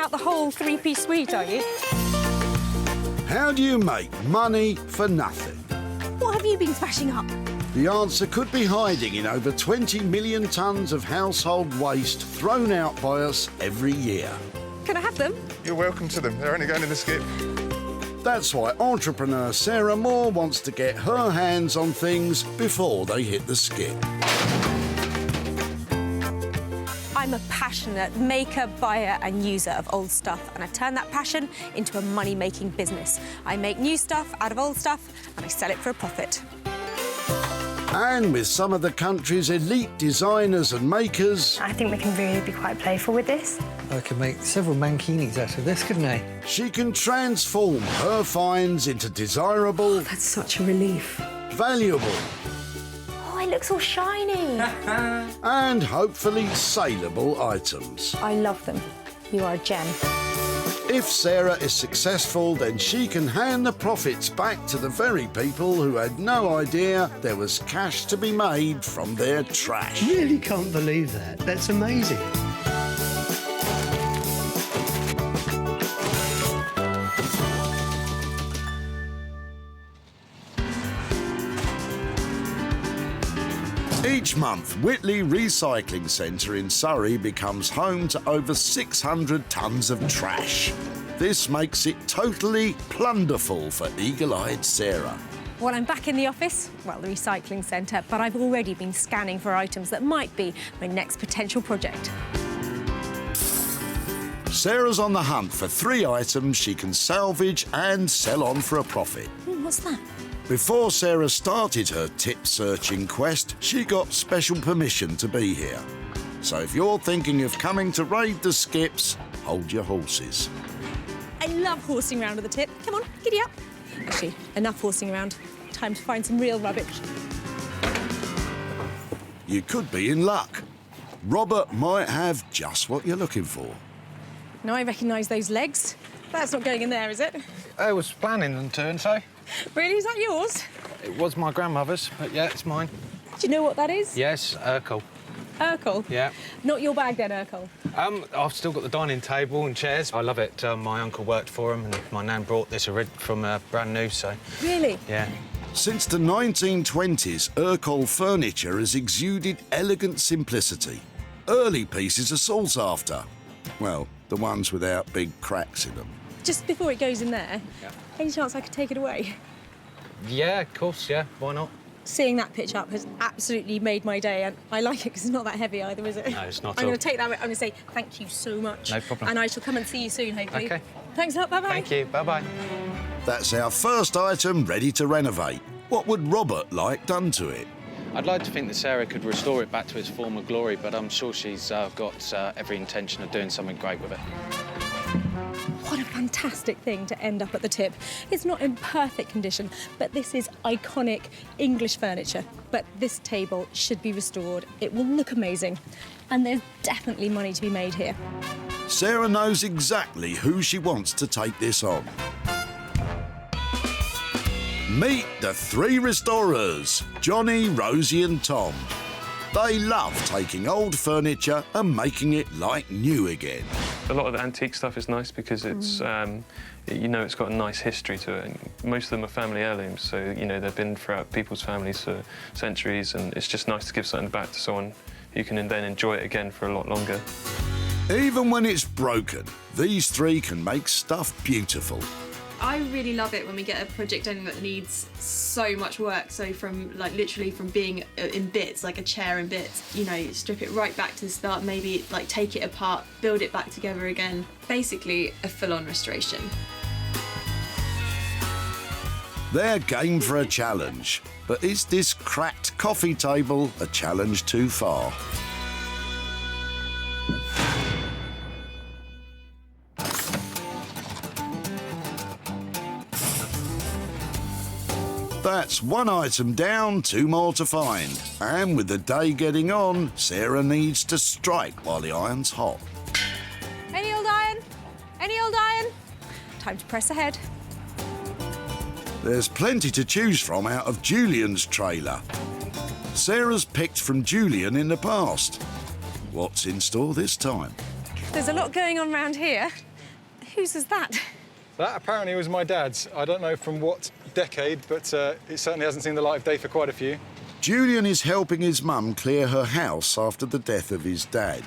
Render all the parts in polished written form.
out the whole three-piece suite, are you? How do you make money for nothing? What have you been smashing up? The answer could be hiding in over 20 million tonnes of household waste thrown out by us every year. Can I have them? You're welcome to them. They're only going in the skip. That's why entrepreneur Sarah Moore wants to get her hands on things before they hit the skip. I'm a passionate maker, buyer and user of old stuff, and I turn that passion into a money-making business. I make new stuff out of old stuff and I sell it for a profit. And with some of the country's elite designers and makers, I think we can really be quite playful with this. I could make several mankinis out of this, couldn't I? she can transform her finds into desirable, That's such a relief. valuable Oh, it looks all shiny. and hopefully saleable items. I love them. You are a gem. If Sarah is successful, then she can hand the profits back to the very people who had no idea there was cash to be made from their trash. Really can't believe that. That's amazing. Each month, Whitley Recycling Centre in Surrey becomes home to over 600 tonnes of trash. This makes it totally plunderful for eagle-eyed Sarah. Well, I'm back in the office, well, the recycling centre, but I've already been scanning for items that might be my next potential project. Sarah's on the hunt for 3 items she can salvage and sell on for a profit. What's that? Before Sarah started her tip-searching quest, she got special permission to be here. So if you're thinking of coming to raid the skips, hold your horses. I love horsing around at the tip. Come on, giddy up. Actually, enough horsing around. Time to find some real rubbish. You could be in luck. Robert might have just what you're looking for. Now I recognise those legs. That's not going in there, is it? I was planning on doing so. Really? Is that yours? It was my grandmother's, but yeah, it's mine. Do you know what that is? Yes, Urkel. Urkel? Yeah. Not your bag then, Urkel? I've still got the dining table and chairs. I love it. My uncle worked for him, and my nan brought this from brand new, so... Really? Yeah. Since the 1920s, Urkel furniture has exuded elegant simplicity. Early pieces are sought after. Well, the ones without big cracks in them. Just before it goes in there, Yeah. any chance I could take it away? Yeah, of course, yeah. Why not? Seeing that pitch up has absolutely made my day, and I like it because it's not that heavy either, is it? No, it's not I'm at all. going to take that away. I'm going to say thank you so much. No problem. And I shall come and see you soon, hopefully. OK. Thanks a lot. Bye-bye. Thank you. Bye-bye. That's our first item ready to renovate. What would Robert like done to it? I'd like to think that Sarah could restore it back to its former glory, but I'm sure she's got every intention of doing something great with it. What a fantastic thing to end up at the tip. It's not in perfect condition, but this is iconic English furniture. But this table should be restored. It will look amazing. And there's definitely money to be made here. Sarah knows exactly who she wants to take this on. Meet the 3 restorers, Johnny, Rosie and Tom. They love taking old furniture and making it like new again. A lot of the antique stuff is nice because it's, you know, it's got a nice history to it. And most of them are family heirlooms, so, you know, they've been throughout people's families for centuries, and it's just nice to give something back to someone who can then enjoy it again for a lot longer. Even when it's broken, these 3 can make stuff beautiful. I really love it when we get a project done that needs so much work. So from literally from being in bits, like a chair in bits, you know, strip it right back to the start, maybe like take it apart, build it back together again. Basically a full-on restoration. They're game for a challenge, but is this cracked coffee table a challenge too far? That's 1 item down, 2 more to find. And with the day getting on, Sarah needs to strike while the iron's hot. Any old iron? Any old iron? Time to press ahead. There's plenty to choose from out of Julian's trailer. Sarah's picked from Julian in the past. What's in store this time? There's a lot going on around here. Whose is that? That apparently was my dad's. I don't know from what decade, but it certainly hasn't seen the light of day for quite a few. Julian is helping his mum clear her house after the death of his dad.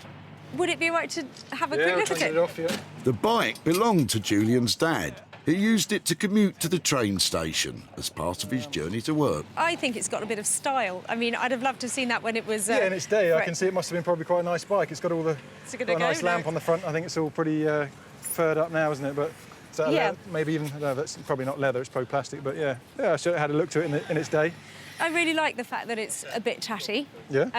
Would it be all right to have a Yeah, quick I'll look try at and get it? it off, yeah. The bike belonged to Julian's dad. He used it to commute to the train station as part of his journey to work. I think it's got a bit of style. I mean, I'd have loved to have seen that when it was... Yeah, in its day, I right. can see it must have been probably quite a nice bike. It's got all the Is it gonna got a go? nice lamp No. on the front. I think it's all pretty furred up now, isn't it? But is that Yeah. leather? Maybe even no, that's probably not leather. It's probably plastic. But yeah, I should have had a look to it in its day. I really like the fact that it's a bit tatty. Yeah,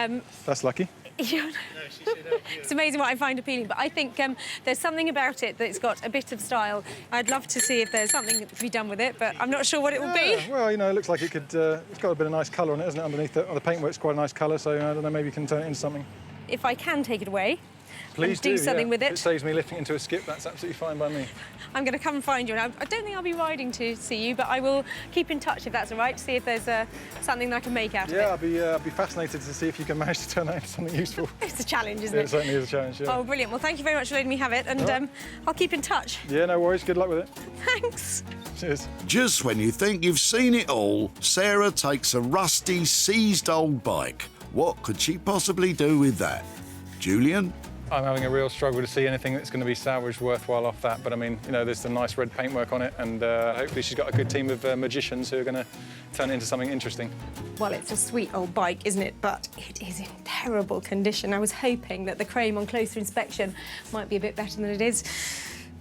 that's lucky. It's amazing what I find appealing, but I think there's something about it that's got a bit of style. I'd love to see if there's something to be done with it, but I'm not sure what it will be. Well, you know, it looks like it could. It's got a bit of nice colour on it, isn't it? Underneath the paintwork's quite a nice colour, so I don't know. Maybe you can turn it into something. If I can take it away, Please do something yeah. with it. If it saves me lifting into a skip, that's absolutely fine by me. I'm going to come and find you. And I don't think I'll be riding to see you, but I will keep in touch if that's all right, to see if there's something that I can make out Yeah, of it. I'll be fascinated to see if you can manage to turn that into something useful. It's a challenge, isn't Yeah, it? it certainly is a challenge, yeah. Oh, brilliant. Well, thank you very much for letting me have it, and I'll keep in touch. Yeah, no worries. Good luck with it. Thanks. Cheers. Just when you think you've seen it all, Sarah takes a rusty, seized old bike. What could she possibly do with that? Julian? I'm having a real struggle to see anything that's going to be salvaged worthwhile off that, but I mean, you know, there's some nice red paintwork on it, and hopefully she's got a good team of magicians who are going to turn it into something interesting. Well, it's a sweet old bike, isn't it? But it is in terrible condition. I was hoping that the chrome on closer inspection might be a bit better than it is.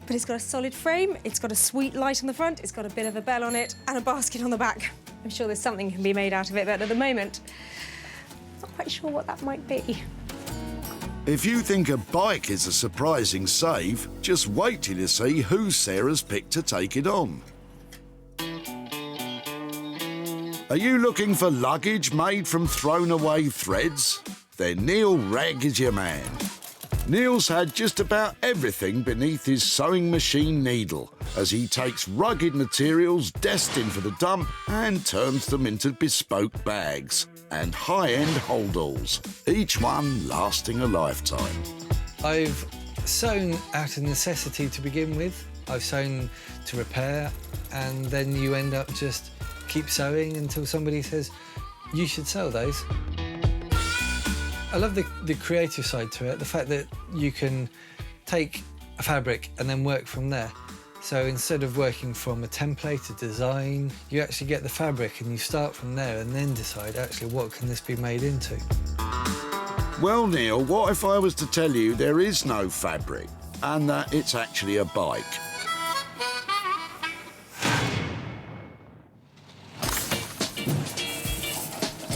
But it's got a solid frame, it's got a sweet light on the front, it's got a bit of a bell on it, and a basket on the back. I'm sure there's something can be made out of it, but at the moment, I'm not quite sure what that might be. If you think a bike is a surprising save, just wait till you see who Sarah's picked to take it on. Are you looking for luggage made from thrown away threads? Then Neil Ragg is your man. Neil's had just about everything beneath his sewing machine needle as he takes rugged materials destined for the dump and turns them into bespoke bags and high-end holdalls, each one lasting a lifetime. I've sewn out of necessity to begin with. I've sewn to repair, and then you end up just keep sewing until somebody says, you should sell those. I love the creative side to it, the fact that you can take a fabric and then work from there. So instead of working from a template, a design, you actually get the fabric and you start from there and then decide, actually, what can this be made into? Well, Neil, what if I was to tell you there is no fabric and that it's actually a bike?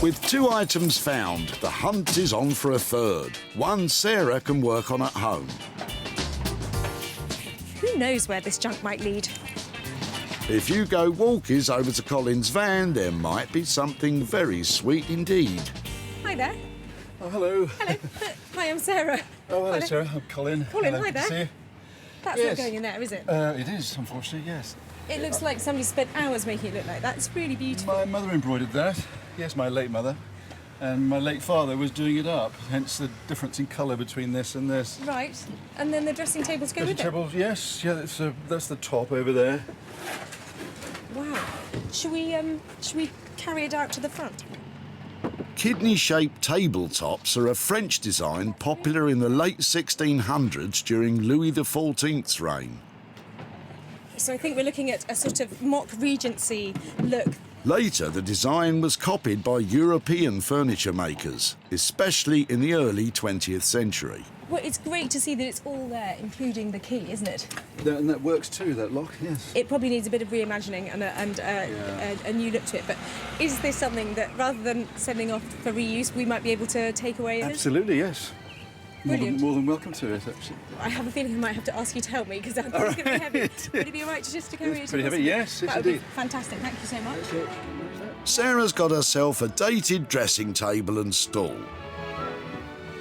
With 2 items found, the hunt is on for a third. One Sarah can work on at home. Who knows where this junk might lead? If you go walkies over to Colin's van, there might be something very sweet indeed. Hi there. Oh, hello. Hello. Hi, I'm Sarah. Oh, hello, Sarah. I'm Colin. Colin, Hello, hi good to there. see you. That's Yes. not going in there, is it? It is, unfortunately, yes. It looks like somebody spent hours making it look like that. It's really beautiful. My mother embroidered that. Yes, my late mother. And my late father was doing it up, hence the difference in colour between this and this. Right. And then the dressing tables go Dressing with tables, yes. Yeah, that's the top over there. it. Wow. Should we carry it out to the front? Kidney-shaped tabletops are a French design popular in the late 1600s during Louis XIV's reign. So I think we're looking at a sort of mock Regency look. Later, the design was copied by European furniture makers, especially in the early 20th century. Well, it's great to see that it's all there, including the key, isn't it? And that works too, that lock, yes. It probably needs a bit of reimagining and a new look to it. But is this something that, rather than sending off for reuse, we might be able to take away? Absolutely, yes. Brilliant. More than welcome to it, actually. I have a feeling I might have to ask you to help me because it's going to be heavy. Would it be all right just to carry it? Pretty heavy, yes, That would be indeed. fantastic. Thank you so much. Sarah's got herself a dated dressing table and stool.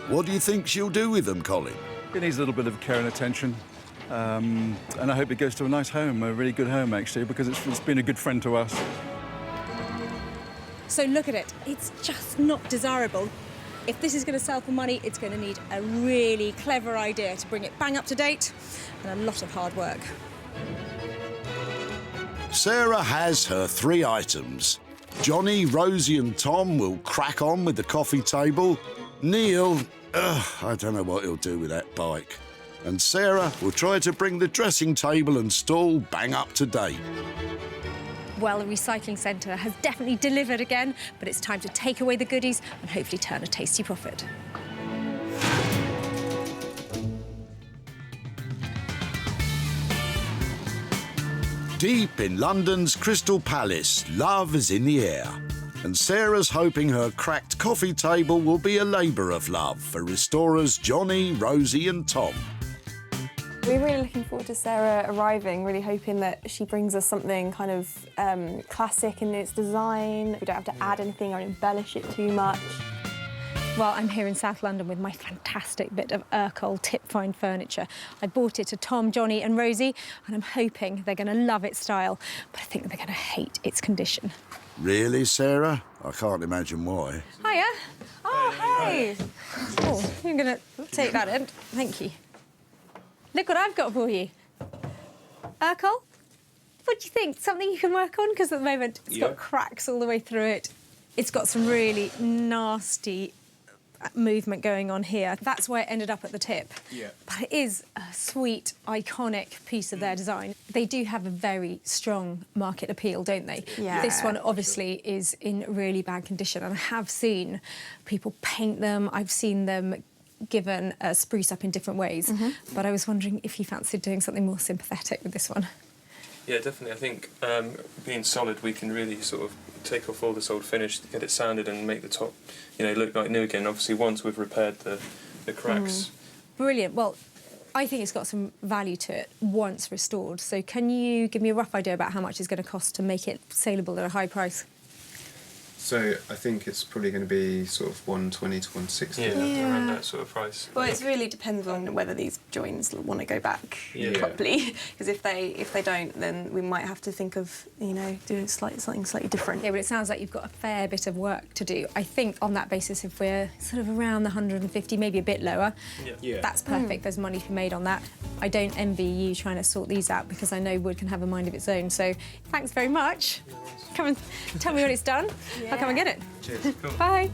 What do you think she'll do with them, Colin? It needs a little bit of care and attention. And I hope it goes to a nice home, a really good home, actually, because it's been a good friend to us. So look at it. It's just not desirable. If this is going to sell for money, it's going to need a really clever idea to bring it bang up to date and a lot of hard work. Sarah has her 3 items. Johnny, Rosie and Tom will crack on with the coffee table. Neil, I don't know what he'll do with that bike. And Sarah will try to bring the dressing table and stall bang up to date. Well, the recycling centre has definitely delivered again, but it's time to take away the goodies and hopefully turn a tasty profit. Deep in London's Crystal Palace, love is in the air. And Sarah's hoping her cracked coffee table will be a labour of love for restorers Johnny, Rosie and Tom. We're really looking forward to Sarah arriving, really hoping that she brings us something kind of classic in its design. We don't have to add anything or embellish it too much. Well, I'm here in South London with my fantastic bit of Urkel tip-fine furniture. I bought it to Tom, Johnny and Rosie, and I'm hoping they're going to love its style, but I think they're going to hate its condition. Really, Sarah? I can't imagine why. Hiya. Oh, hey. Oh, you're going to take that in. Thank you. Look what I've got for you. Urkel, what do you think? Something you can work on? Because at the moment it's got cracks all the way through it. It's got some really nasty movement going on here. That's why it ended up at the tip. Yeah. But it is a sweet, iconic piece of their design. They do have a very strong market appeal, don't they? Yeah. This one obviously is in really bad condition, and I have seen people paint them. I've seen them given a spruce up in different ways. But I was wondering if you fancied doing something more sympathetic with this one. Yeah, definitely. I think being solid, we can really sort of take off all this old finish, get it sanded and make the top, look like new again. Obviously, once we've repaired the cracks. Brilliant. Well, I think it's got some value to it once restored. So can you give me a rough idea about how much it's going to cost to make it saleable at a high price? So I think it's probably going to be sort of 120 to 160. Yeah, around that sort of price. Well, it really depends on whether these joins want to go back properly. Because if they don't, then we might have to think of doing something slightly different. Yeah, but it sounds like you've got a fair bit of work to do. I think on that basis, if we're sort of around the 150, maybe a bit lower, that's perfect. There's money to be made on that. I don't envy you trying to sort these out because I know wood can have a mind of its own. So thanks very much. Come and tell me when it's done. I'll come and get it. Cheers. Cool. Bye.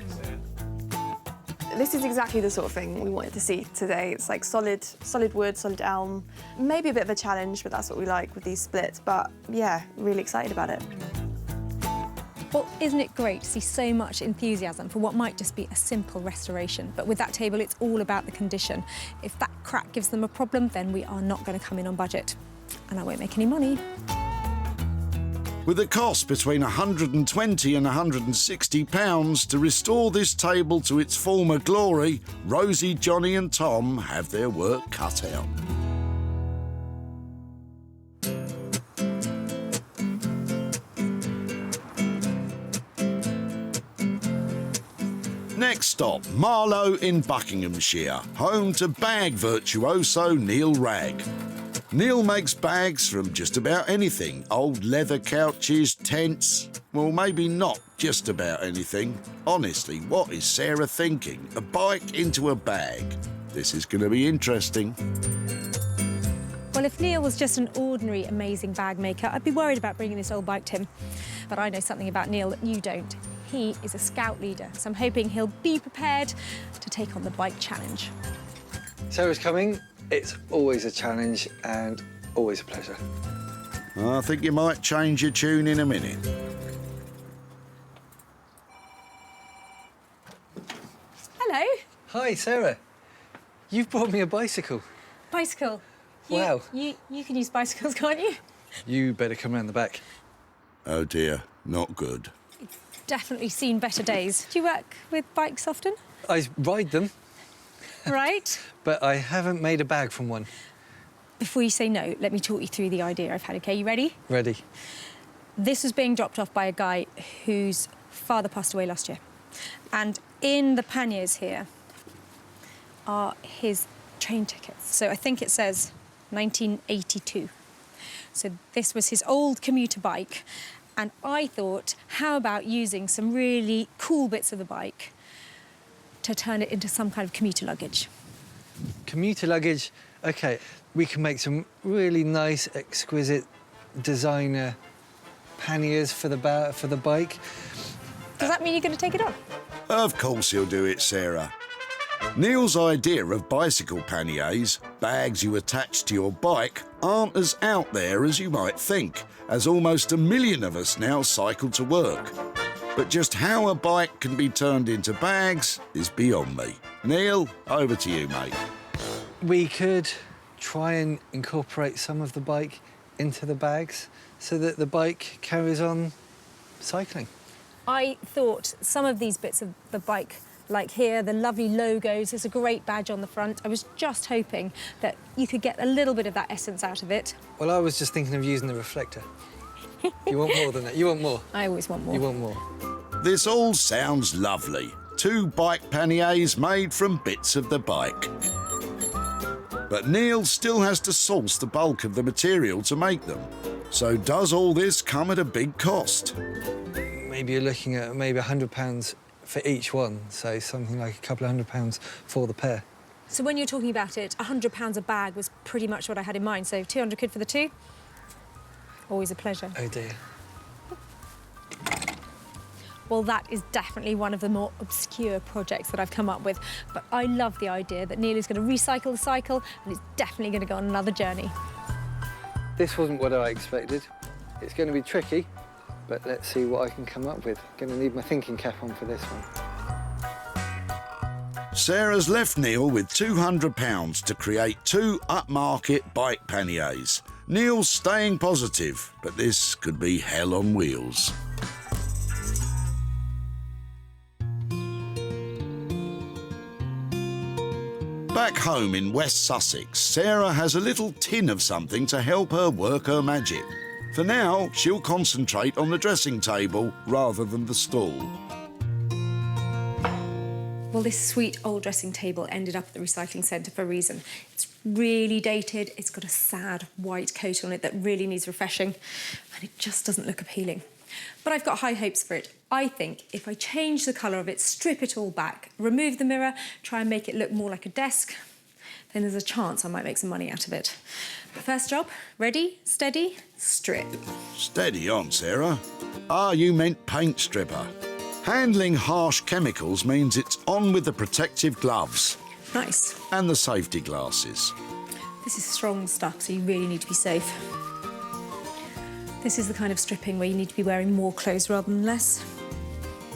This is exactly the sort of thing we wanted to see today. It's like solid wood, solid elm. Maybe a bit of a challenge, but that's what we like with these splits. But yeah, really excited about it. Well, isn't it great to see so much enthusiasm for what might just be a simple restoration? But with that table, it's all about the condition. If that crack gives them a problem, then we are not going to come in on budget. And I won't make any money. With a cost between £120 and £160 to restore this table to its former glory, Rosie, Johnny and Tom have their work cut out. Next stop, Marlow in Buckinghamshire, home to bag virtuoso Neil Ragg. Neil makes bags from just about anything. Old leather couches, tents. Well, maybe not just about anything. Honestly, what is Sarah thinking? A bike into a bag. This is going to be interesting. Well, if Neil was just an ordinary, amazing bag maker, I'd be worried about bringing this old bike to him. But I know something about Neil that you don't. He is a scout leader, so I'm hoping he'll be prepared to take on the bike challenge. Sarah's coming. It's always a challenge and always a pleasure. I think you might change your tune in a minute. Hello. Hi, Sarah. You've brought me a bicycle. Bicycle. Wow. You can use bicycles, can't you? You better come round the back. Oh dear, not good. Definitely seen better days. Do you work with bikes often? I ride them. Right. But I haven't made a bag from one. Before you say no, let me talk you through the idea I've had, OK? You ready? Ready. This was being dropped off by a guy whose father passed away last year. And in the panniers here are his train tickets. So I think it says 1982. So this was his old commuter bike. And I thought, how about using some really cool bits of the bike to turn it into some kind of commuter luggage. Commuter luggage, OK. We can make some really nice, exquisite designer panniers for the bike. Does that mean you're going to take it on? Of course he'll do it, Sarah. Neil's idea of bicycle panniers, bags you attach to your bike, aren't as out there as you might think, as almost 1 million of us now cycle to work. But just how a bike can be turned into bags is beyond me. Neil, over to you, mate. We could try and incorporate some of the bike into the bags so that the bike carries on cycling. I thought some of these bits of the bike, like here, the lovely logos, there's a great badge on the front. I was just hoping that you could get a little bit of that essence out of it. Well, I was just thinking of using the reflector. You want more than that? You want more? I always want more. You want more? This all sounds lovely. 2 bike panniers made from bits of the bike. But Neil still has to source the bulk of the material to make them. So does all this come at a big cost? Maybe you're looking at maybe £100 for each one, so something like a couple of £100 for the pair. So when you're talking about it, £100 a bag was pretty much what I had in mind, so 200 quid for the 2? Always a pleasure. Oh dear. Well, that is definitely one of the more obscure projects that I've come up with, but I love the idea that Neil is going to recycle the cycle and is definitely going to go on another journey. This wasn't what I expected. It's going to be tricky, but let's see what I can come up with. Going to need my thinking cap on for this one. Sarah's left Neil with £200 to create 2 upmarket bike panniers. Neil's staying positive, but this could be hell on wheels. Back home in West Sussex, Sarah has a little tin of something to help her work her magic. For now, she'll concentrate on the dressing table rather than the stall. Well, this sweet old dressing table ended up at the recycling centre for a reason. It's really dated, it's got a sad white coat on it that really needs refreshing, and it just doesn't look appealing. But I've got high hopes for it. I think if I change the colour of it, strip it all back, remove the mirror, try and make it look more like a desk, then there's a chance I might make some money out of it. First job, ready, steady, strip. Steady on, Sarah. Ah, you meant paint stripper. Handling harsh chemicals means it's on with the protective gloves. Nice. And the safety glasses. This is strong stuff, so you really need to be safe. This is the kind of stripping where you need to be wearing more clothes rather than less.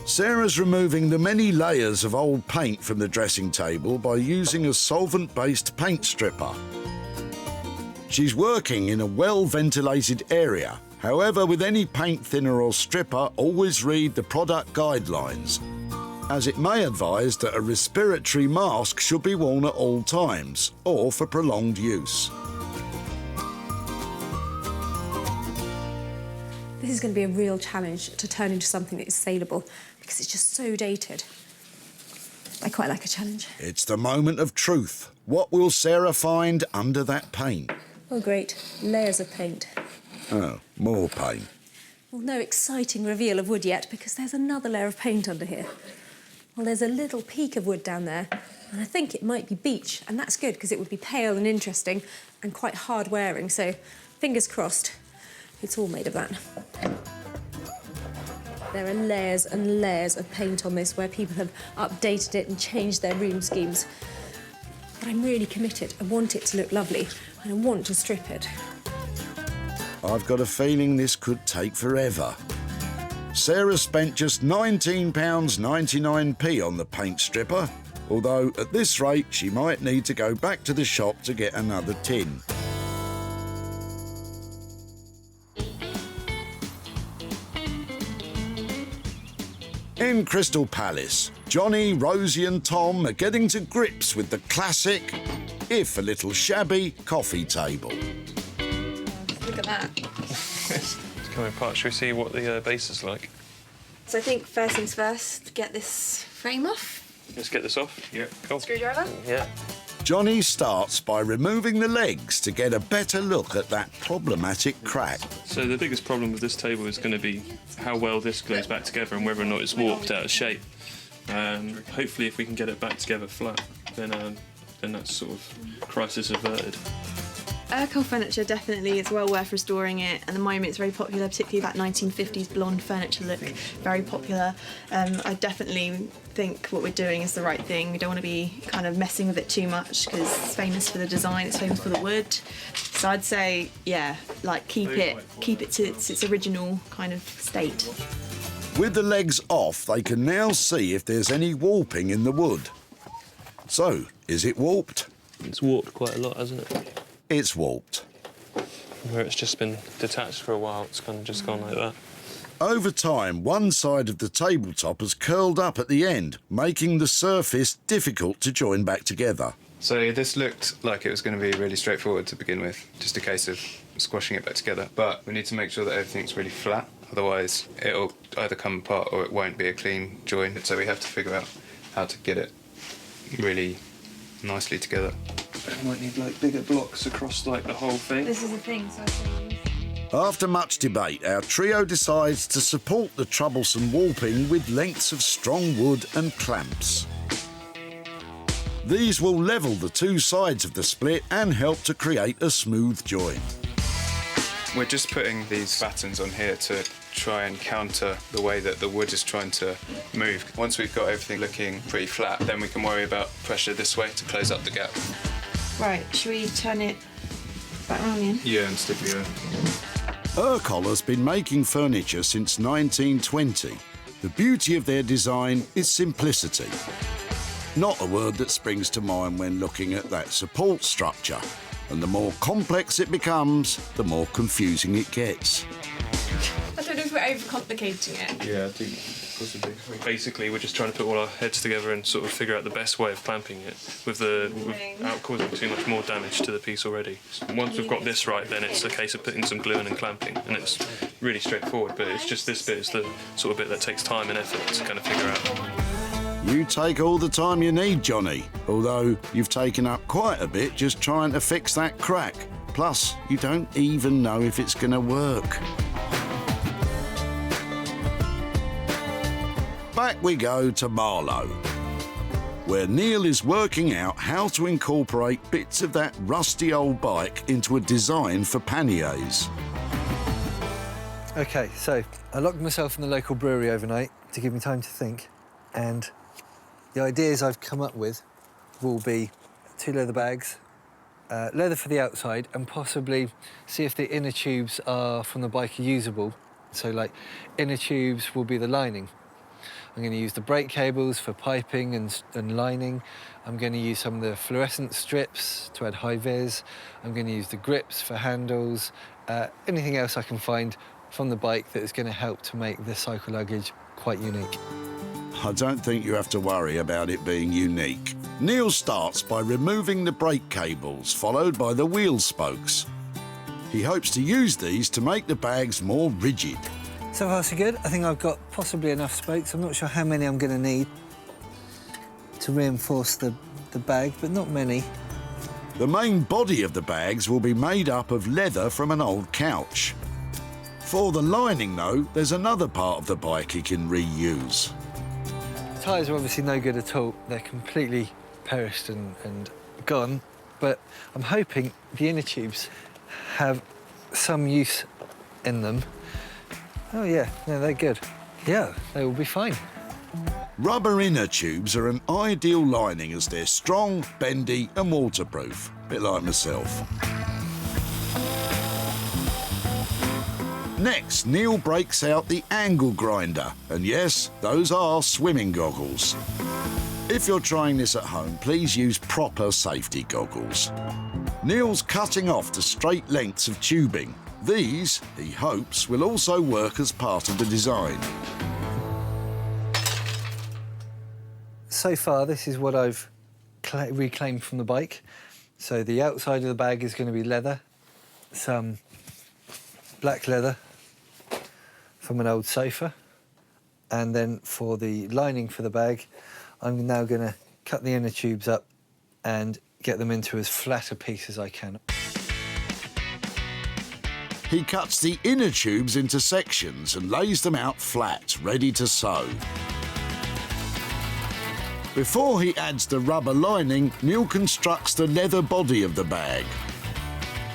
Sarah's removing the many layers of old paint from the dressing table by using a solvent-based paint stripper. She's working in a well-ventilated area. However, with any paint thinner or stripper, always read the product guidelines, as it may advise that a respiratory mask should be worn at all times, or for prolonged use. This is going to be a real challenge to turn into something that is saleable, because it's just so dated. I quite like a challenge. It's the moment of truth. What will Sarah find under that paint? Oh, great. Layers of paint. Oh, more paint. Well, no exciting reveal of wood yet, because there's another layer of paint under here. Well, there's a little peak of wood down there, and I think it might be beech, and that's good, because it would be pale and interesting and quite hard-wearing, so fingers crossed. It's all made of that. There are layers and layers of paint on this where people have updated it and changed their room schemes. But I'm really committed. I want it to look lovely, and I want to strip it. I've got a feeling this could take forever. Sarah spent just £19.99 on the paint stripper, although at this rate she might need to go back to the shop to get another tin. In Crystal Palace, Johnny, Rosie and Tom are getting to grips with the classic, if a little shabby, coffee table. Look at that. It's coming apart. Should we see what the base is like? So I think first things first, get this frame off. Let's get this off. Yeah, cool. Screwdriver. Yeah. Johnny starts by removing the legs to get a better look at that problematic crack. So the biggest problem with this table is going to be how well this glues back together and whether or not it's warped out of shape. Hopefully, if we can get it back together flat, then that's sort of crisis averted. Urkel furniture definitely is well worth restoring it. At the moment it's very popular, particularly that 1950s blonde furniture look, very popular. I definitely think what we're doing is the right thing. We don't want to be kind of messing with it too much because it's famous for the design, it's famous for the wood. So I'd say, yeah, like keep it to its original kind of state. With the legs off, they can now see if there's any warping in the wood. So, is it warped? It's warped quite a lot, hasn't it? It's warped. Where it's just been detached for a while, it's kind of just gone like that. Over time, one side of the tabletop has curled up at the end, making the surface difficult to join back together. So this looked like it was going to be really straightforward to begin with, just a case of squashing it back together. But we need to make sure that everything's really flat, otherwise it'll either come apart or it won't be a clean join. So we have to figure out how to get it really nicely together. We might need like bigger blocks across like the whole thing. This is the thing, so I say After much debate, our trio decides to support the troublesome warping with lengths of strong wood and clamps. These will level the two sides of the split and help to create a smooth join. We're just putting these battens on here to try and counter the way that the wood is trying to move. Once we've got everything looking pretty flat, then we can worry about pressure this way to close up the gap. Right, should we turn it back round again? Yeah, and stick the Urkel has been making furniture since 1920. The beauty of their design is simplicity. Not a word that springs to mind when looking at that support structure. And the more complex it becomes, the more confusing it gets. I don't know if we're overcomplicating it. Yeah, I think possibly. Basically, we're just trying to put all our heads together and sort of figure out the best way of clamping it without causing too much more damage to the piece already. Once we've got this right, then it's a case of putting some glue in and clamping, and it's really straightforward, but it's just this bit is the sort of bit that takes time and effort to kind of figure out. You take all the time you need, Johnny, although you've taken up quite a bit just trying to fix that crack. Plus, you don't even know if it's going to work. Back we go to Marlow, where Neil is working out how to incorporate bits of that rusty old bike into a design for panniers. OK, so I locked myself in the local brewery overnight to give me time to think, and the ideas I've come up with will be 2 leather bags, leather for the outside, and possibly see if the inner tubes are from the bike are usable. So, like, inner tubes will be the lining. I'm going to use the brake cables for piping and lining. I'm going to use some of the fluorescent strips to add high vis. I'm going to use the grips for handles. Anything else I can find from the bike that is going to help to make this cycle luggage quite unique. I don't think you have to worry about it being unique. Neil starts by removing the brake cables, followed by the wheel spokes. He hopes to use these to make the bags more rigid. So far so good. I think I've got possibly enough spokes. I'm not sure how many I'm going to need to reinforce the bag, but not many. The main body of the bags will be made up of leather from an old couch. For the lining, though, there's another part of the bike he can reuse. Tyres are obviously no good at all. They're completely perished and gone, but I'm hoping the inner tubes have some use in them. Oh yeah, no, they're good. Yeah, they will be fine. Rubber inner tubes are an ideal lining as they're strong, bendy and waterproof, a bit like myself. Next, Neil breaks out the angle grinder, and yes, those are swimming goggles. If you're trying this at home, please use proper safety goggles. Neil's cutting off the straight lengths of tubing. These, he hopes, will also work as part of the design. So far, this is what I've reclaimed from the bike. So the outside of the bag is going to be leather, some black leather from an old sofa, and then for the lining for the bag, I'm now going to cut the inner tubes up and get them into as flat a piece as I can. He cuts the inner tubes into sections and lays them out flat, ready to sew. Before he adds the rubber lining, Neil constructs the leather body of the bag.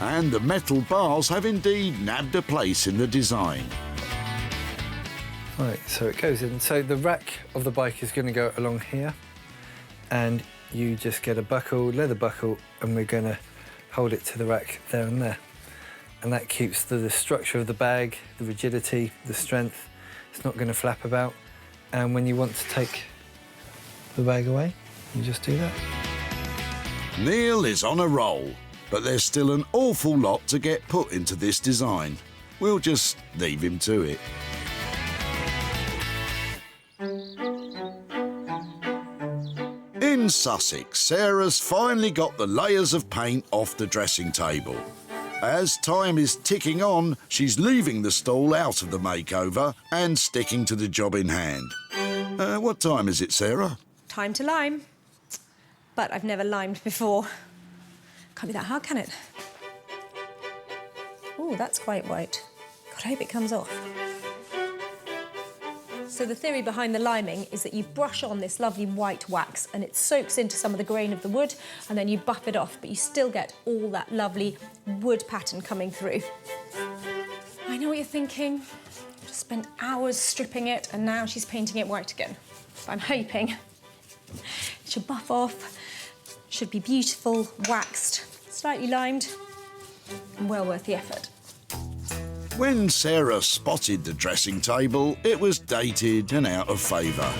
And the metal bars have indeed nabbed a place in the design. Right, so it goes in. So the rack of the bike is going to go along here, and you just get a buckle, leather buckle, and we're going to hold it to the rack there and there. And that keeps the structure of the bag, the rigidity, the strength. It's not going to flap about. And when you want to take the bag away, you just do that. Neil is on a roll, but there's still an awful lot to get put into this design. We'll just leave him to it. In Sussex, Sarah's finally got the layers of paint off the dressing table. As time is ticking on, she's leaving the stall out of the makeover and sticking to the job in hand. What time is it, Sarah? Time to lime. But I've never limed before. Can't be that hard, can it? Oh, that's quite white. God, I hope it comes off. So the theory behind the liming is that you brush on this lovely white wax and it soaks into some of the grain of the wood, and then you buff it off, but you still get all that lovely wood pattern coming through. I know what you're thinking. Just spent hours stripping it and now she's painting it white again. But I'm hoping it should buff off, should be beautiful, waxed, slightly limed, and well worth the effort. When Sarah spotted the dressing table, it was dated and out of favour.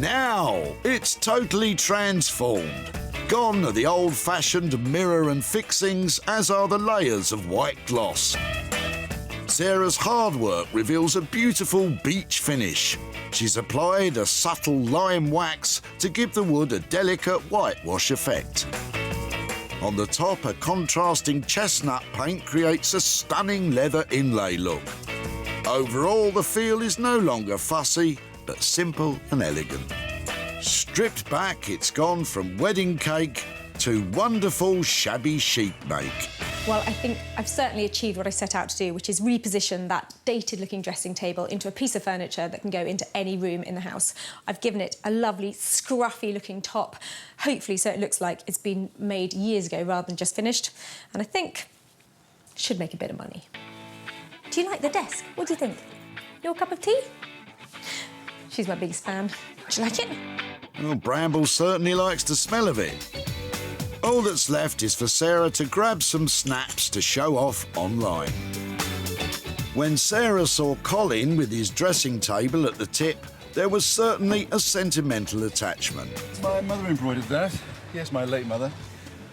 Now, it's totally transformed. Gone are the old-fashioned mirror and fixings, as are the layers of white gloss. Sarah's hard work reveals a beautiful beach finish. She's applied a subtle lime wax to give the wood a delicate whitewash effect. On the top, a contrasting chestnut paint creates a stunning leather inlay look. Overall, the feel is no longer fussy, but simple and elegant. Stripped back, it's gone from wedding cake to wonderful shabby chic make. Well, I think I've certainly achieved what I set out to do, which is reposition that dated-looking dressing table into a piece of furniture that can go into any room in the house. I've given it a lovely, scruffy-looking top, hopefully so it looks like it's been made years ago rather than just finished. And I think it should make a bit of money. Do you like the desk? What do you think? Your cup of tea? She's my biggest fan. Do you like it? Well, Bramble certainly likes the smell of it. All that's left is for Sarah to grab some snaps to show off online. When Sarah saw Colin with his dressing table at the tip, there was certainly a sentimental attachment. My mother embroidered that. Yes, my late mother.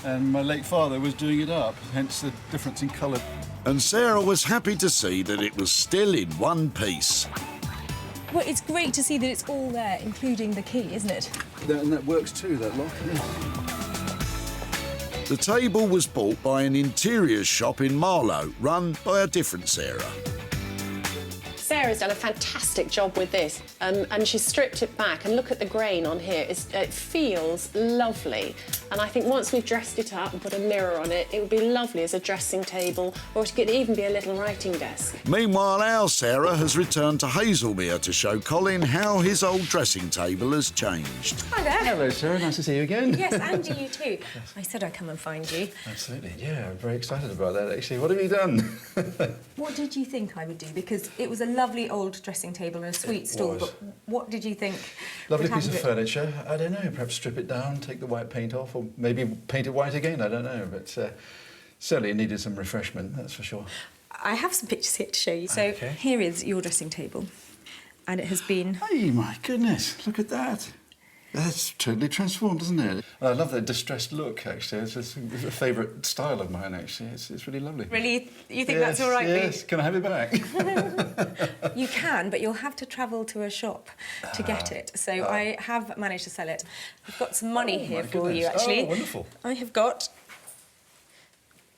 And my late father was doing it up, hence the difference in colour. And Sarah was happy to see that it was still in one piece. Well, it's great to see that it's all there, including the key, isn't it? And that works too, that lock. Yeah. The table was bought by an interiors shop in Marlow, run by a different Sarah. Sarah's done a fantastic job with this, and she's stripped it back, and look at the grain on here. It feels lovely, and I think once we've dressed it up and put a mirror on it, it would be lovely as a dressing table, or it could even be a little writing desk. Meanwhile, our Sarah has returned to Hazelmere to show Colin how his old dressing table has changed. Hi there. Hello, Sarah. Nice to see you again. Yes, and you too. I said I'd come and find you. Absolutely. Yeah, I'm very excited about that, actually. What have you done? What did you think I would do? Because it was a lovely old dressing table and a sweet stall, but what did you think? Lovely piece of furniture. I don't know, perhaps strip it down, take the white paint off, or maybe paint it white again, I don't know. But certainly it needed some refreshment, that's for sure. I have some pictures here to show you. So here is your dressing table, and it has been... Hey, my goodness, look at that. That's totally transformed, isn't it? I love that distressed look, actually. It's a favourite style of mine, actually. It's really lovely. Really? You think that's all right? Yes, can I have it back? You can, but you'll have to travel to a shop to get it. So I have managed to sell it. I've got some money here for you, actually. Oh, wonderful. I have got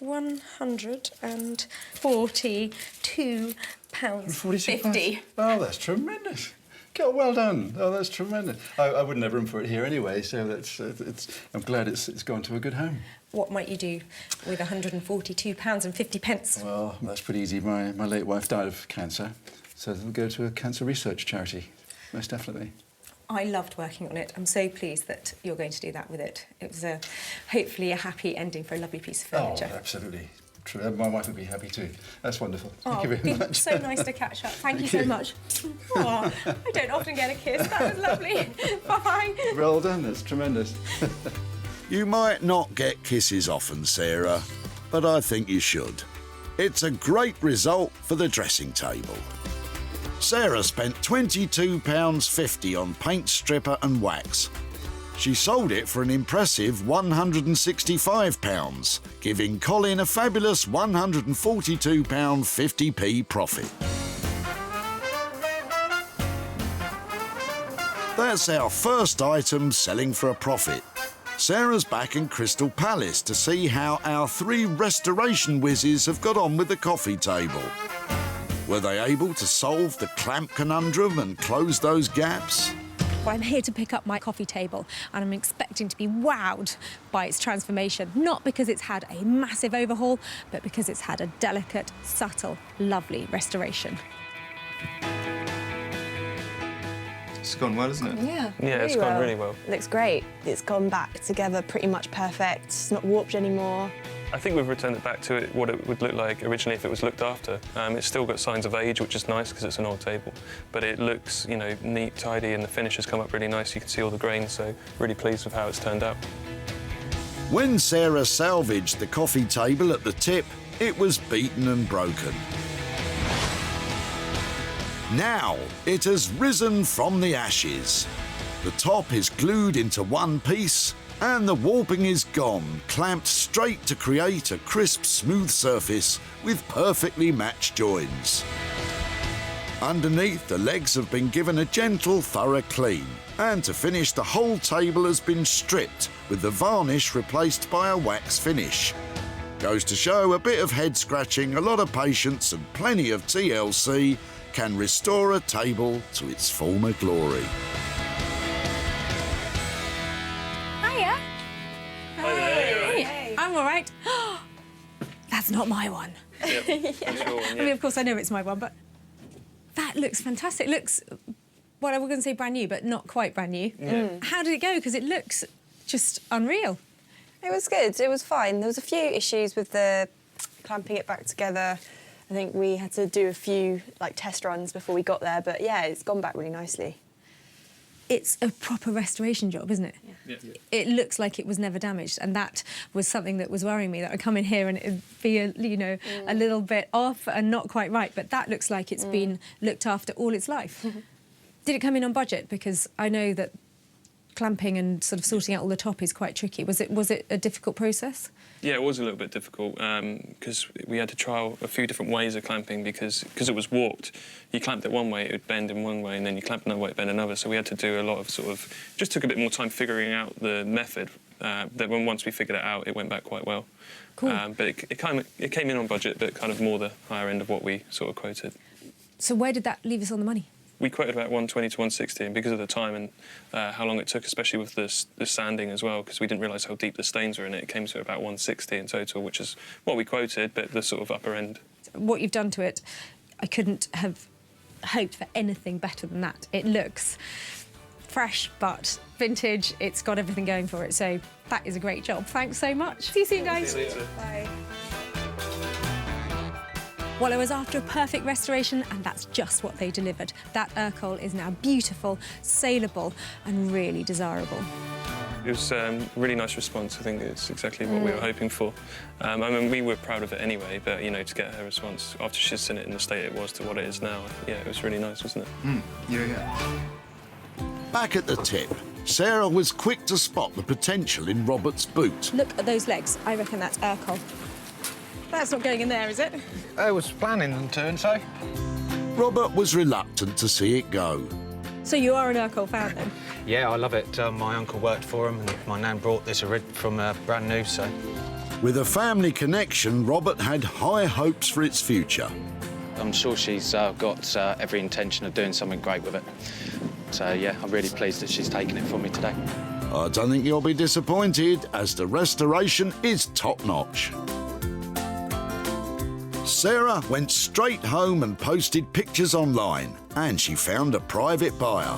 £142.50. Oh, that's tremendous. God, well done. Oh, that's tremendous. I wouldn't have room for it here anyway, so I'm glad it's gone to a good home. What might you do with £142.50? Well, that's pretty easy. My late wife died of cancer, so it'll go to a cancer research charity, most definitely. I loved working on it. I'm so pleased that you're going to do that with it. It was hopefully a happy ending for a lovely piece of furniture. Oh, absolutely. True. My wife would be happy too. That's wonderful. Thank you it's very been much. so nice to catch up. Thank you so much. Oh, I don't often get a kiss. That was lovely. Bye. Well done. That's tremendous. You might not get kisses often, Sarah, but I think you should. It's a great result for the dressing table. Sarah spent £22.50 on paint stripper and wax. She sold it for an impressive £165, giving Colin a fabulous £142.50p profit. That's our first item selling for a profit. Sarah's back in Crystal Palace to see how our 3 restoration whizzes have got on with the coffee table. Were they able to solve the clamp conundrum and close those gaps? Well, I'm here to pick up my coffee table and I'm expecting to be wowed by its transformation, not because it's had a massive overhaul, but because it's had a delicate, subtle, lovely restoration. It's gone well, isn't it? Yeah, It's gone really well. It looks great. It's gone back together pretty much perfect. It's not warped anymore. I think we've returned it back to what it would look like originally if it was looked after. It's still got signs of age, which is nice because it's an old table, but it looks, neat, tidy, and the finish has come up really nice. You can see all the grains, so really pleased with how it's turned out. When Sarah salvaged the coffee table at the tip, it was beaten and broken. Now it has risen from the ashes. The top is glued into one piece, and the warping is gone, clamped straight to create a crisp, smooth surface with perfectly matched joins. Underneath, the legs have been given a gentle, thorough clean, and to finish, the whole table has been stripped, with the varnish replaced by a wax finish. Goes to show a bit of head scratching, a lot of patience, and plenty of TLC can restore a table to its former glory. Hiya. Hey. I'm all right. That's not my one. Yep, that's your one, I mean, of course, I know it's my one, but that looks fantastic. It looks, well, I was going to say brand new, but not quite brand new. How did it go? Because it looks just unreal. It was good. It was fine. There was a few issues with the clamping it back together. I think we had to do a few test runs before we got there, but yeah, it's gone back really nicely. It's a proper restoration job, isn't it? Yeah. It looks like it was never damaged, and that was something that was worrying me, that I'd come in here and it'd be a little bit off and not quite right, but that looks like it's been looked after all its life. Did it come in on budget? Because I know that clamping and sort of sorting out all the top is quite tricky. Was it a difficult process? Yeah, it was a little bit difficult because we had to trial a few different ways of clamping because it was warped. You clamped it one way, it would bend in one way, and then you clamped another way, it bend another. So we had to do a lot of just took a bit more time figuring out the method. That once we figured it out, it went back quite well. Cool. But it came in on budget, but kind of more the higher end of what we sort of quoted. So where did that leave us on the money? We quoted about 120 to 160, and because of the time and how long it took, especially with the sanding as well, because we didn't realise how deep the stains were in it, it came to about 160 in total, which is what we quoted, but the sort of upper end. What you've done to it, I couldn't have hoped for anything better than that. It looks fresh but vintage. It's got everything going for it, so that is a great job. Thanks so much. See you soon, guys. See you later. Bye. Well, I was after a perfect restoration, and that's just what they delivered. That Urkel is now beautiful, saleable, and really desirable. It was a really nice response. I think it's exactly what we were hoping for. I mean, we were proud of it anyway, but, to get her response after she's seen it in the state it was to what it is now, yeah, it was really nice, wasn't it? Yeah. Back at the tip, Sarah was quick to spot the potential in Robert's boot. Look at those legs. I reckon that's Urkel. That's not going in there, is it? I was planning on doing so. Robert was reluctant to see it go. So you are an Urkel fan, then? Yeah, I love it. My uncle worked for him, and my nan brought this from brand new, so... With a family connection, Robert had high hopes for its future. I'm sure she's got every intention of doing something great with it. So, yeah, I'm really pleased that she's taken it from me today. I don't think you'll be disappointed, as the restoration is top-notch. Sarah went straight home and posted pictures online, and she found a private buyer.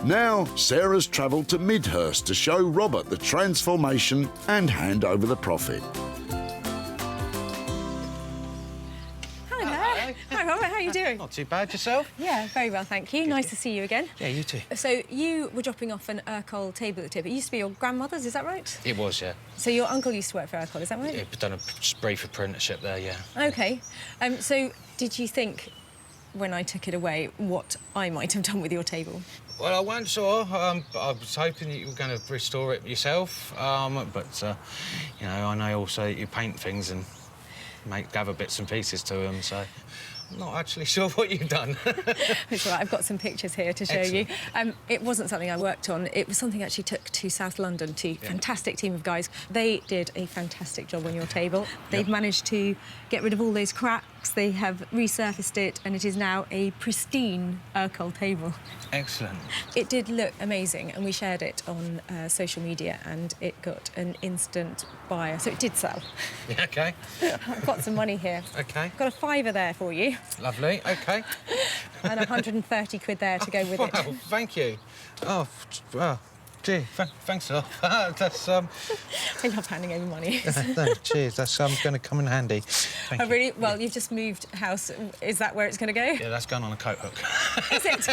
Now, Sarah's travelled to Midhurst to show Robert the transformation and hand over the profit. Hi, Robert, how are you doing? Not too bad, yourself? Yeah, very well, thank you. Nice to see you again. Yeah, you too. So you were dropping off an Urkel table at the tip. It used to be your grandmother's, is that right? It was, yeah. So your uncle used to work for Urkel, is that right? Yeah, done a brief apprenticeship there, yeah. OK. So did you think, when I took it away, what I might have done with your table? Well, I weren't sure. I was hoping that you were going to restore it yourself, but, you know, I know also that you paint things and gather bits and pieces to them, so I'm not actually sure what you've done. It's all right, I've got some pictures here to show you. It wasn't something I worked on. It was something I actually took to South London to a fantastic team of guys. They did a fantastic job on your table. They've managed to get rid of all those cracks. They have resurfaced it, and it is now a pristine Urkel table. Excellent. It did look amazing, and we shared it on social media, and it got an instant buyer, so it did sell. Yeah, OK. I've got some money here. OK. Got a £5 there for you. Lovely, OK. And 130 quid there to go with it. Wow, thank you. Oh, well, gee, thanks a lot. That's, I love handing over money. no, cheers, that's going to come in handy. Thank you. Really? Well, you've just moved house. Is that where it's going to go? Yeah, that's going on a coat hook. Is it?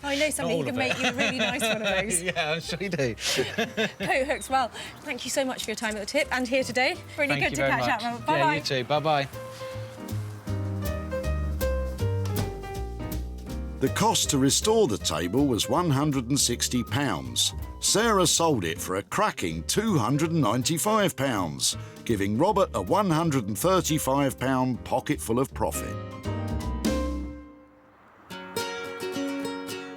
I know somebody who can make you a really nice one of those. Yeah, I'm sure you do. Coat hooks. Well, thank you so much for your time at the tip and here today. Really Thank good you to very catch much. up, Robert. Bye-bye. Yeah, you too. Bye-bye. The cost to restore the table was £160. Sarah sold it for a cracking £295, giving Robert a £135 pocketful of profit.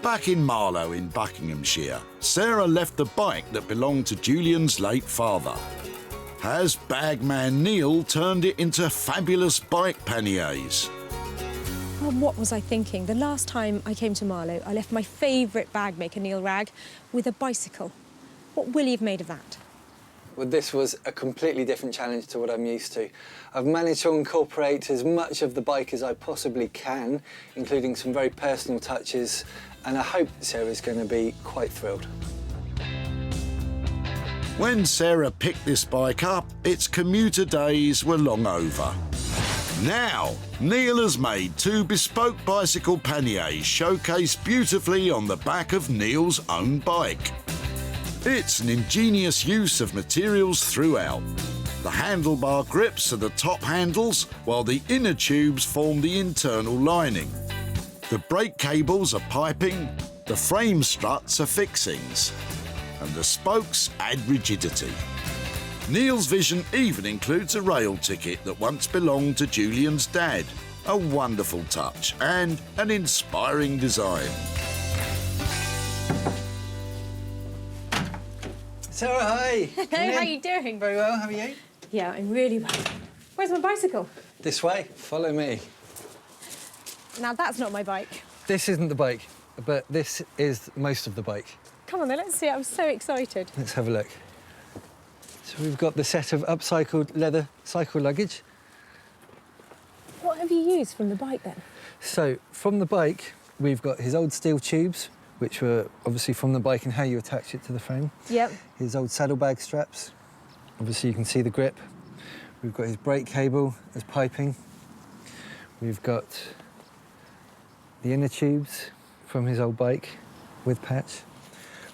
Back in Marlow in Buckinghamshire, Sarah left the bike that belonged to Julian's late father. Has bagman Neil turned it into fabulous bike panniers? Well, what was I thinking? The last time I came to Marlow, I left my favourite bag maker, Neil Ragg, with a bicycle. What will you have made of that? Well, this was a completely different challenge to what I'm used to. I've managed to incorporate as much of the bike as I possibly can, including some very personal touches, and I hope Sarah's going to be quite thrilled. When Sarah picked this bike up, its commuter days were long over. Now, Neil has made 2 bespoke bicycle panniers showcased beautifully on the back of Neil's own bike. It's an ingenious use of materials throughout. The handlebar grips are the top handles, while the inner tubes form the internal lining. The brake cables are piping, the frame struts are fixings, and the spokes add rigidity. Neil's vision even includes a rail ticket that once belonged to Julian's dad. A wonderful touch and an inspiring design. Sarah, hi. Hello, how are you doing? Very well, how are you? Yeah, I'm really well. Where's my bicycle? This way, follow me. Now, that's not my bike. This isn't the bike, but this is most of the bike. Come on then, let's see. I'm so excited. Let's have a look. So we've got the set of upcycled leather cycle luggage. What have you used from the bike then? So from the bike, we've got his old steel tubes, which were obviously from the bike and how you attach it to the frame. Yep. His old saddlebag straps. Obviously you can see the grip. We've got his brake cable as piping. We've got the inner tubes from his old bike with patch.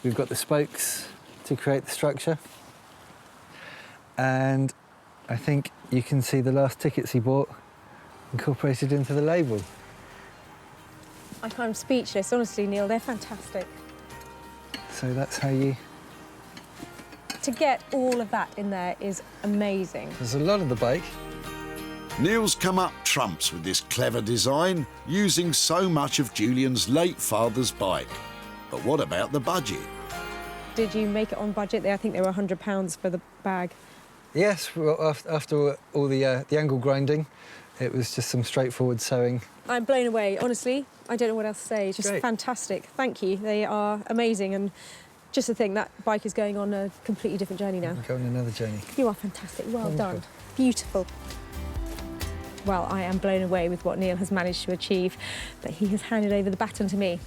We've got the spokes to create the structure. And I think you can see the last tickets he bought incorporated into the label. I'm speechless, honestly, Neil. They're fantastic. So that's how you... To get all of that in there is amazing. There's a lot of the bike. Neil's come up trumps with this clever design, using so much of Julian's late father's bike. But what about the budget? Did you make it on budget? I think they were £100 for the bag. Yes, well, after all the angle grinding, it was just some straightforward sewing. I'm blown away, honestly. I don't know what else to say. It's just Great. fantastic. Thank you. They are amazing. And just to think that bike is going on a completely different journey now. We're going on another journey. You are fantastic. Well Wonderful. done. Beautiful. Well, I am blown away with what Neil has managed to achieve, but he has handed over the baton to me.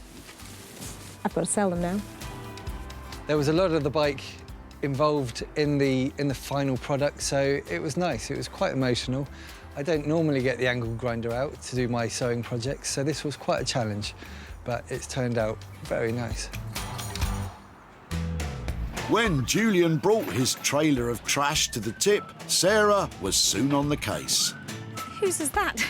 I've got to sell them now. There was a lot of the bike involved in the final product, so it was nice. It was quite emotional. I don't normally get the angle grinder out to do my sewing projects, so this was quite a challenge, but it's turned out very nice. When Julian brought his trailer of trash to the tip, Sarah was soon on the case. Whose is that?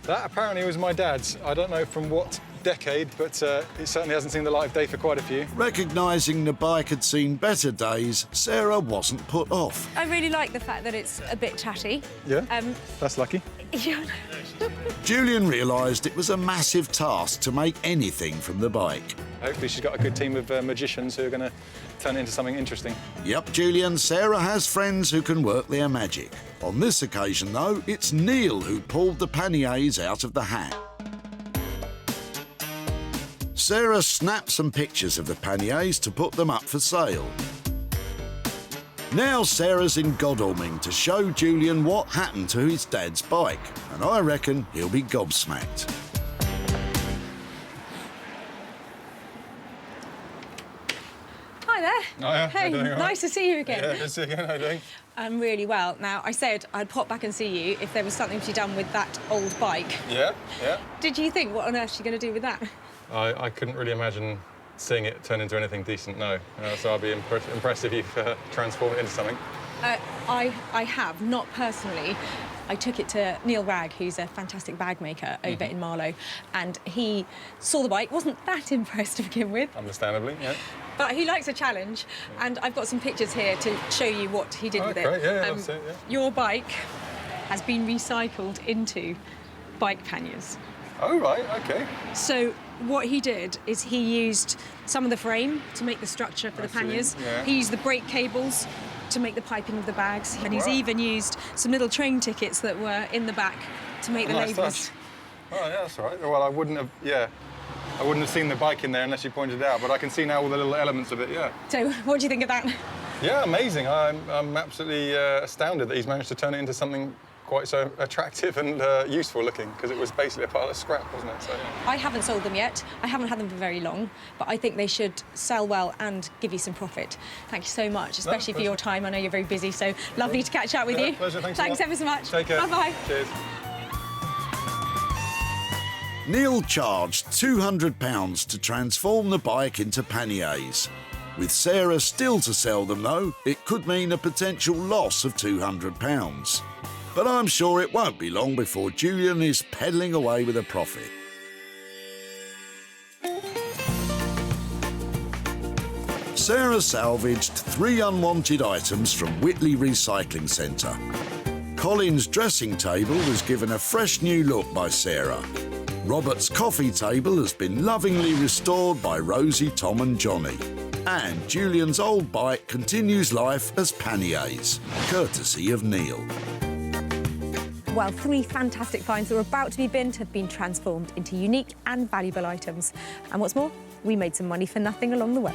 That apparently was my dad's. I don't know from what decade, but it certainly hasn't seen the light of day for quite a few. Recognising the bike had seen better days, Sarah wasn't put off. I really like the fact that it's a bit chatty. Yeah, that's lucky. Yeah. Julian realised it was a massive task to make anything from the bike. Hopefully she's got a good team of magicians who are going to turn it into something interesting. Yep, Julian, Sarah has friends who can work their magic. On this occasion, though, it's Neil who pulled the panniers out of the hat. Sarah snapped some pictures of the panniers to put them up for sale. Now Sarah's in Godalming to show Julian what happened to his dad's bike, and I reckon he'll be gobsmacked. Hi there. Hiya, Hey, how you doing, all right? nice to see you again. Yeah, good to see you again. How you doing? I'm really well. Now, I said I'd pop back and see you if there was something to be done with that old bike. Yeah, yeah. Did you think, what on earth are you going to do with that? I couldn't really imagine seeing it turn into anything decent, no. So I'd be impressed if you've transformed it into something. I have, not personally. I took it to Neil Ragg, who's a fantastic bag maker over in Marlow, and he saw the bike, wasn't that impressed to begin with. Understandably, yeah. But he likes a challenge, and I've got some pictures here to show you what he did with it. Great, yeah, that's it, yeah. Your bike has been recycled into bike panniers. Oh, right, OK. So what he did is he used some of the frame to make the structure for the panniers. Yeah. He used the brake cables to make the piping of the bags, and he's Wow. even used some little train tickets that were in the back to make the Nice labels. touch. Oh, yeah, that's all right. Well, I wouldn't have seen the bike in there unless you pointed it out, but I can see now all the little elements of it, yeah. So what do you think of that? Yeah, amazing. I'm absolutely astounded that he's managed to turn it into something quite so attractive and useful looking, because it was basically a pile of scrap, wasn't it? So, yeah. I haven't sold them yet. I haven't had them for very long, but I think they should sell well and give you some profit. Thank you so much, especially for your time. I know you're very busy, so lovely to catch up with you. Pleasure, thanks ever so much. Take care. Bye-bye. Cheers. Neil charged £200 to transform the bike into panniers. With Sarah still to sell them, though, it could mean a potential loss of £200. But I'm sure it won't be long before Julian is pedalling away with a profit. Sarah salvaged 3 unwanted items from Whitley Recycling Centre. Colin's dressing table was given a fresh new look by Sarah. Robert's coffee table has been lovingly restored by Rosie, Tom and Johnny. And Julian's old bike continues life as panniers, courtesy of Neil. Well, 3 fantastic finds that were about to be binned have been transformed into unique and valuable items. And what's more, we made some money for nothing along the way.